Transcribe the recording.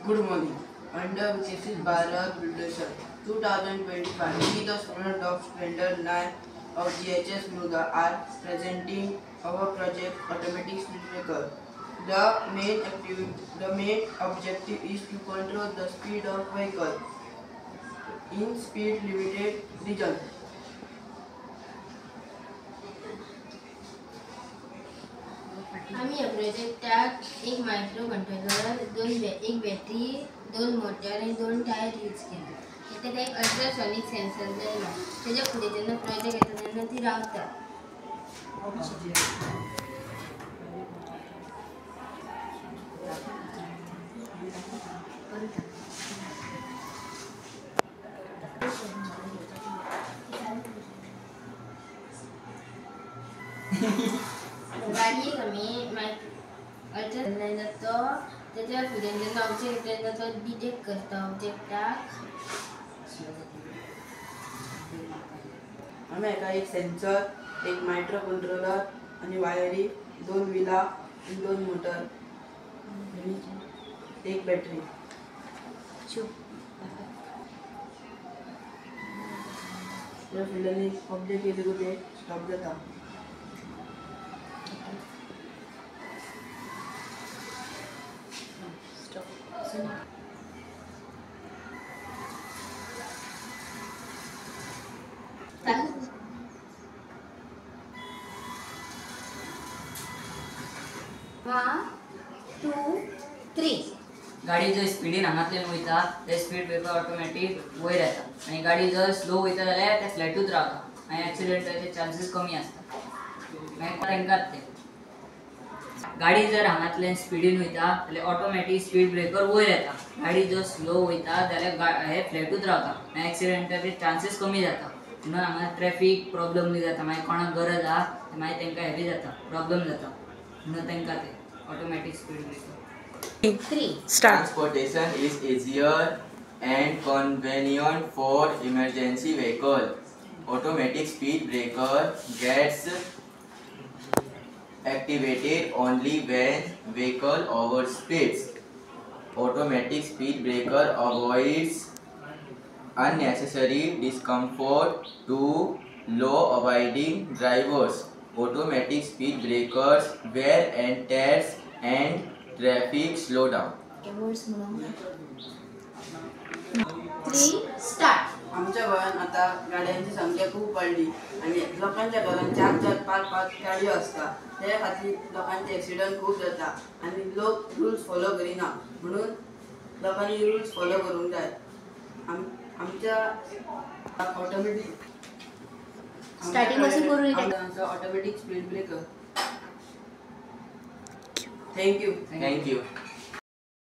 Good morning. Under Mrs. Bharat Builderson 2025, we the students of Standard 9 of GHS Muruga are presenting our project Automatic Speed Breaker. The main objective is to control the speed of vehicle in speed limited region. आम्ही या प्रोजेक्टात एक micro controller, एक battery, 2 motor आणि 2 tyre use केले. त्यात एक ultrasonic sensor दिला. त्याच्या पुढे जेव्हा प्रोजेक्ट येतो तेव्हा ती रावता. गाडी आम्ही अल्ट्रासॉनिक जातो. त्याच्या पुढे जेव्हा ऑब्जेक्ट येतो तो डिटेक्ट करतो ऑब्जेक्टाक. आम्ही एक सेन्सर, एक मायक्रो कंट्रोलर आणि वायरी, 2 व्हीला, 2 मोटर, एक बॅटरी. या फिल्डनी ऑब्जेक्ट येते कुठे स्टॉप जाता. गाडी जर स्पीडीन हांगातल्यान वयता ते स्पीड ब्रेकर ऑटोमॅटिक वयर येता आणि गाडी जर स्लो वयता जाल्यार ते फ्लॅटूच रावता आणि ॲक्सिडेंटाचे चान्सेस कमी आसता. मागीर तांकांच ते गाडी जर हांगातल्यान स्पीडीन वयता जाल्यार ऑटोमॅटिक स्पीड ब्रेकर वयर येता. गाडी जर स्लो वयता जाल्यार हे फ्लॅटूच रावता आनी ॲक्सिडेंटाचे चान्सेस कमी जाता. म्हणून हांगा ट्रॅफिक प्रॉब्लम बी जाता. मागीर कोणाक गरज आहा मागीर तांकां हें बी जाता, प्रॉब्लम जाता. म्हणून तांकां ते automatic speed breaker. Transportation is easier and convenient for emergency vehicle. Automatic speed breaker gets activated only when vehicle overspeeds. Automatic speed breaker avoids unnecessary discomfort to law-abiding drivers. Automatic speed breakers wear and tears and traffic slowdown. 3 start. आमच्या गोंयांत आता गाड्यांची संख्या खूप वाढली आणि लोकांच्या घरांत 4-4, 5-5 गाडयो असता. त्या खातीर लोकांचे ॲक्सिडंट खूप जाता आणि लोक रूल्स फॉलो करिना. म्हणून लोकांनी रूल्स फॉलो करूंक जाय. आमच्या ऑटोमॅटिक स्टार्टिंग पासून करून आमचा ऑटोमॅटिक स्पीड ब्रेकर. थँक्यू.